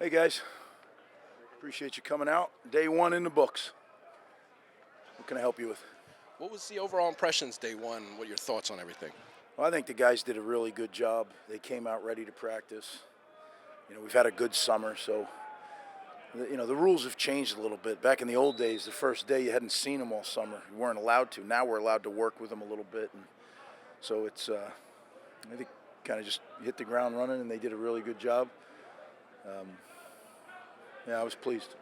Hey guys, appreciate you coming out. Day one in the books. What can I help you with? What was the overall impressions day one? What are your thoughts on everything? Well, I think the guys did a really good job. They came out ready to practice. We've had a good summer, so the rules have changed a little bit. Back in the old days, the first day you hadn't seen them all summer. You weren't allowed to. Now we're allowed to work with them a little bit, and so it's I think kind of just hit the ground running, and they did a really good job. Um, yeah, I was pleased.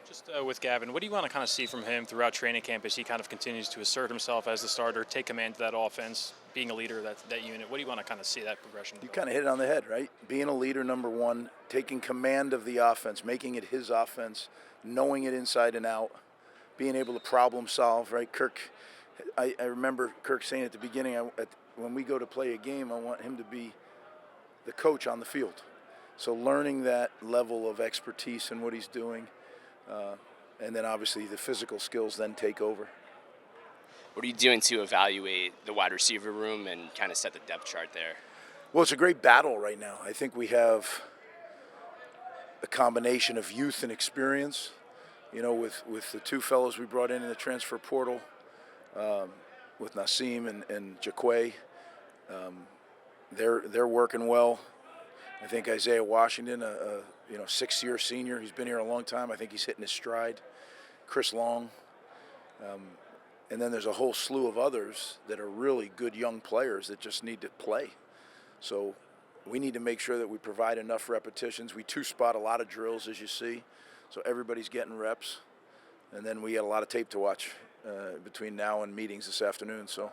Just with Gavin, what do you want to kind of see from him throughout training camp as he kind of continues to assert himself as the starter, take command of that offense, being a leader of that unit? What do you want to kind of see that progression? You kind of hit it on the head, right? Being a leader, number one, taking command of the offense, making it his offense, knowing it inside and out, being able to problem solve, right? I remember Kirk saying at the beginning, when we go to play a game, I want him to be the coach on the field. So learning that level of expertise in what he's doing, and then obviously the physical skills then take over. What are you doing to evaluate the wide receiver room and kind of set the depth chart there? Well, it's a great battle right now. I think we have a combination of youth and experience. With the two fellows we brought in the transfer portal, with Nassim and Jaquay, they're working well. I think Isaiah Washington, a 6-year senior, he's been here a long time. I think he's hitting his stride. Chris Long, and then there's a whole slew of others that are really good young players that just need to play. So we need to make sure that we provide enough repetitions. We two-spot a lot of drills, as you see, so everybody's getting reps. And then we got a lot of tape to watch between now and meetings this afternoon. So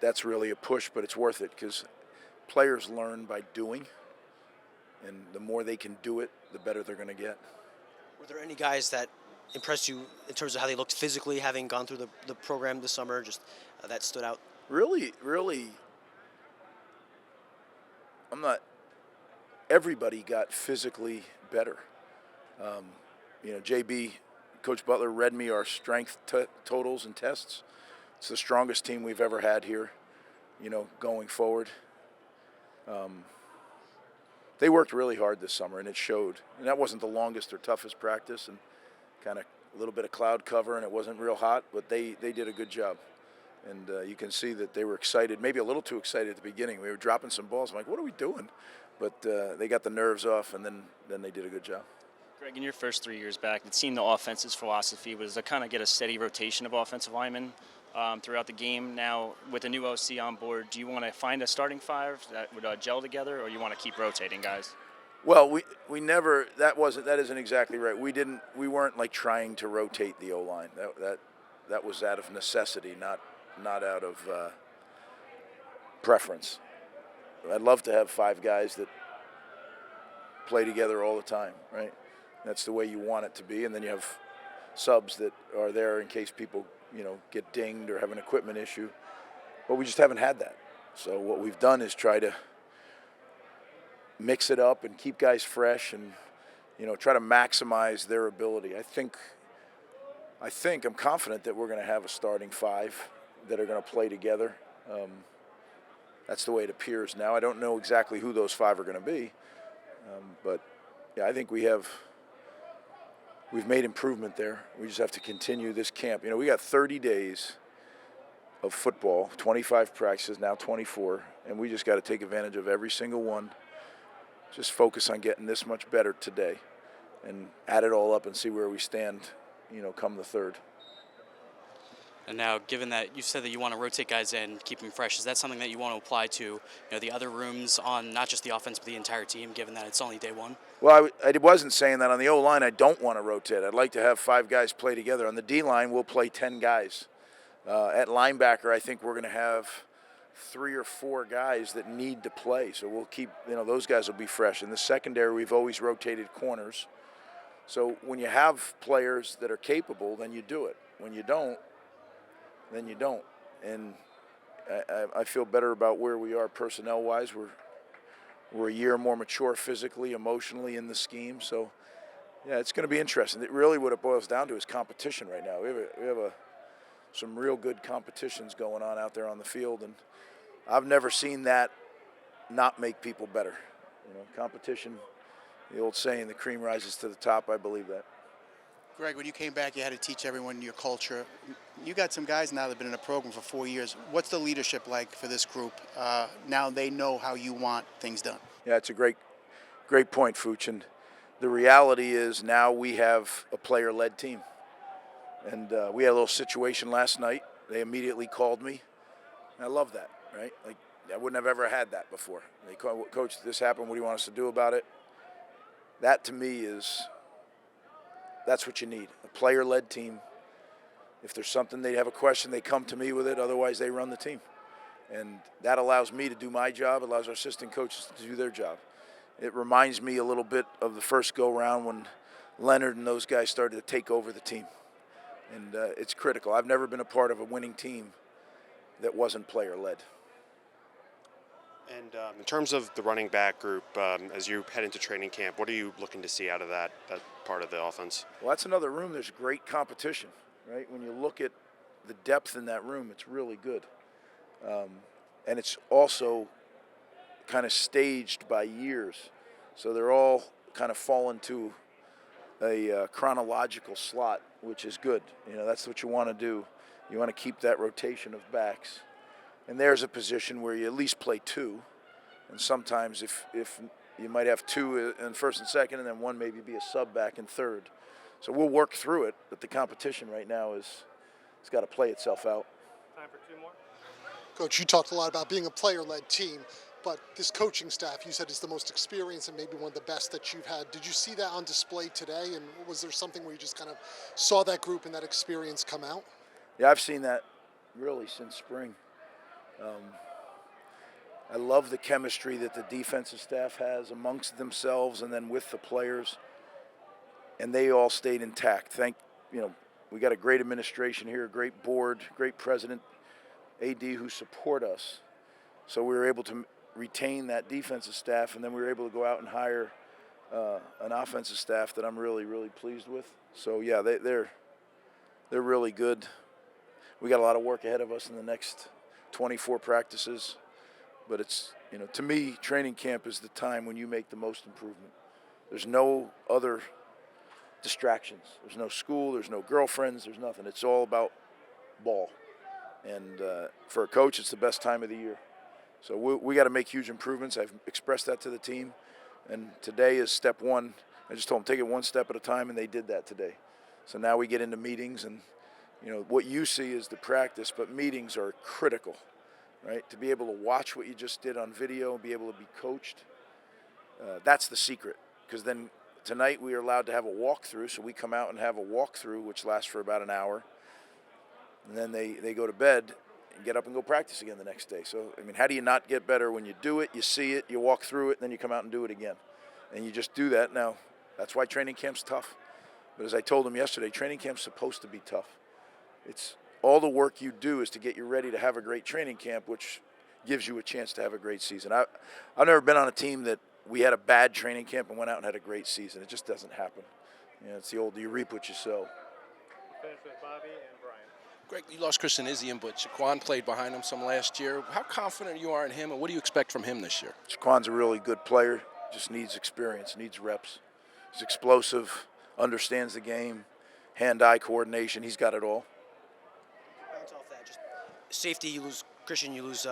that's really a push, but it's worth it because players learn by doing. And the more they can do it, the better they're going to get. Were there any guys that impressed you in terms of how they looked physically, having gone through the program this summer, just that stood out? Really, everybody got physically better. JB, Coach Butler read me our strength totals and tests. It's the strongest team we've ever had here, going forward. They worked really hard this summer, and it showed. And that wasn't the longest or toughest practice, and kind of a little bit of cloud cover, and it wasn't real hot, but they did a good job. And you can see that they were excited, maybe a little too excited at the beginning. We were dropping some balls. I'm like, what are we doing? But they got the nerves off, and then they did a good job. Greg, in your first 3 years back, it seemed the offense's philosophy was to kind of get a steady rotation of offensive linemen throughout the game. Now, with the new OC on board, do you want to find a starting five that would gel together, or you want to keep rotating guys? Well, we never. That isn't exactly right. We weren't like trying to rotate the O-line. That was out of necessity, not out of preference. I'd love to have 5 guys that play together all the time, right? That's the way you want it to be, and then you have subs that are there in case people, get dinged or have an equipment issue. But we just haven't had that. So what we've done is try to mix it up and keep guys fresh and, try to maximize their ability. I'm confident that we're going to have a starting 5 that are going to play together. That's the way it appears now. I don't know exactly who those 5 are going to be, but yeah, I think we've made improvement there. We just have to continue this camp. We got 30 days of football, 25 practices, now 24, and we just got to take advantage of every single one. Just focus on getting this much better today and add it all up and see where we stand, come the 3rd. And now, given that you said that you want to rotate guys in, keep them fresh, is that something that you want to apply to the other rooms on not just the offense but the entire team, given that it's only day one? Well, I wasn't saying that on the O-line. I don't want to rotate. I'd like to have 5 guys play together. On the D-line, we'll play 10 guys. At linebacker, I think we're going to have 3 or 4 guys that need to play. So we'll keep, those guys will be fresh. In the secondary, we've always rotated corners. So when you have players that are capable, then you do it. When you don't, then you don't. And I feel better about where we are personnel-wise. We're a year more mature physically, emotionally in the scheme. So, yeah, it's going to be interesting. Really what it boils down to is competition right now. We have some real good competitions going on out there on the field, and I've never seen that not make people better. Competition The old saying, the cream rises to the top, I believe that. Greg, when you came back, you had to teach everyone your culture. You got some guys now that have been in the program for 4 years. What's the leadership like for this group? Now they know how you want things done. Yeah, it's a great point, Fooch. And the reality is now we have a player-led team. And we had a little situation last night. They immediately called me. And I love that, right? Like, I wouldn't have ever had that before. They called, Coach, this happened. What do you want us to do about it? That, to me, that's what you need, a player-led team. If there's something, they have a question, they come to me with it. Otherwise, they run the team. And that allows me to do my job, allows our assistant coaches to do their job. It reminds me a little bit of the first go-round when Leonard and those guys started to take over the team. And it's critical. I've never been a part of a winning team that wasn't player-led. And in terms of the running back group, as you head into training camp, what are you looking to see out of that part of the offense? Well, that's another room. There's great competition, right? When you look at the depth in that room, it's really good. And it's also kind of staged by years. So they're all kind of fall into a chronological slot, which is good. You know, that's what you want to do. You want to keep that rotation of backs. And there's a position where you at least play two. And sometimes if you might have two in first and second, and then one maybe be a sub back in third. So we'll work through it, but the competition right now it's got to play itself out. Time for two more. Coach, you talked a lot about being a player-led team, but this coaching staff, you said, is the most experienced and maybe one of the best that you've had. Did you see that on display today, and was there something where you just kind of saw that group and that experience come out? Yeah, I've seen that really since spring. I love the chemistry that the defensive staff has amongst themselves and then with the players, and they all stayed intact. We got a great administration here, a great board, great president, AD who support us. So we were able to retain that defensive staff, and then we were able to go out and hire an offensive staff that I'm really, really pleased with. So yeah, they're really good. We got a lot of work ahead of us in the next 24 practices, but it's, to me, training camp is the time when you make the most improvement. There's no other distractions. There's no school, there's no girlfriends, there's nothing. It's all about ball. And for a coach, it's the best time of the year. So we got to make huge improvements. I've expressed that to the team, and today is step one. I just told them, take it one step at a time, and they did that today. So now we get into meetings, and what you see is the practice, but meetings are critical, right? To be able to watch what you just did on video, be able to be coached, that's the secret. Because then tonight we are allowed to have a walkthrough, so we come out and have a walkthrough, which lasts for about an hour. And then they go to bed and get up and go practice again the next day. So, how do you not get better when you do it, you see it, you walk through it, and then you come out and do it again? And you just do that. Now, that's why training camp's tough. But as I told them yesterday, training camp's supposed to be tough. It's all the work you do is to get you ready to have a great training camp, which gives you a chance to have a great season. I've never been on a team that we had a bad training camp and went out and had a great season. It just doesn't happen. It's the old, you reap what you sow. Finish with Bobby and Brian. Greg, you lost Christian Izian, but Shaquan played behind him some last year. How confident you are in him, and what do you expect from him this year? Shaquan's a really good player, just needs experience, needs reps. He's explosive, understands the game, hand-eye coordination. He's got it all. Bounce off that, just safety, you lose Christian, you lose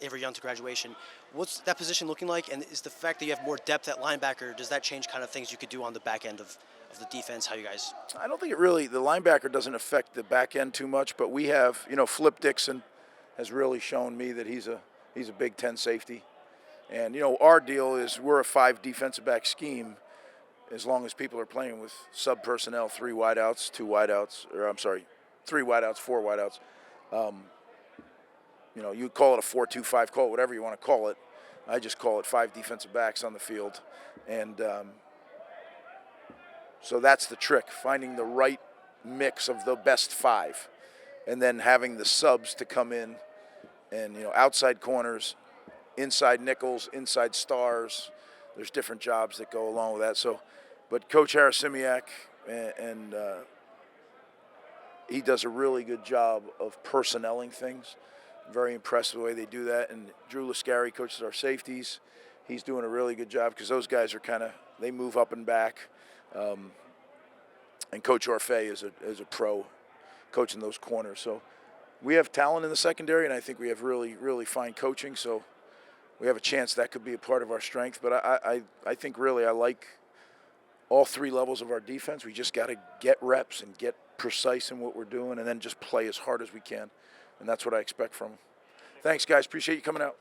Avery Young to graduation. What's that position looking like? And is the fact that you have more depth at linebacker, does that change kind of things you could do on the back end of the defense, how you guys? I don't think the linebacker doesn't affect the back end too much, but we have, Flip Dixon has really shown me that he's a Big Ten safety. And, our deal is we're a 5 defensive back scheme as long as people are playing with sub personnel, 3 wideouts, 4 wideouts. You call it a 4-2-5, call it whatever you want to call it. I just call it 5 defensive backs on the field. And so that's the trick, finding the right mix of the best 5 and then having the subs to come in and, outside corners, inside nickels, inside stars. There's different jobs that go along with that. So, but Coach Harasimiak and he does a really good job of personnelling things. Very impressed with the way they do that. And Drew Lascari coaches our safeties. He's doing a really good job because those guys are kind of they move up and back. And Coach Orfei is a pro coaching those corners. So we have talent in the secondary, and I think we have really, really fine coaching. So we have a chance that could be a part of our strength. But I think really I like all three levels of our defense. We just got to get reps and get precise in what we're doing, and then just play as hard as we can. And that's what I expect from them. Thanks, guys. Appreciate you coming out.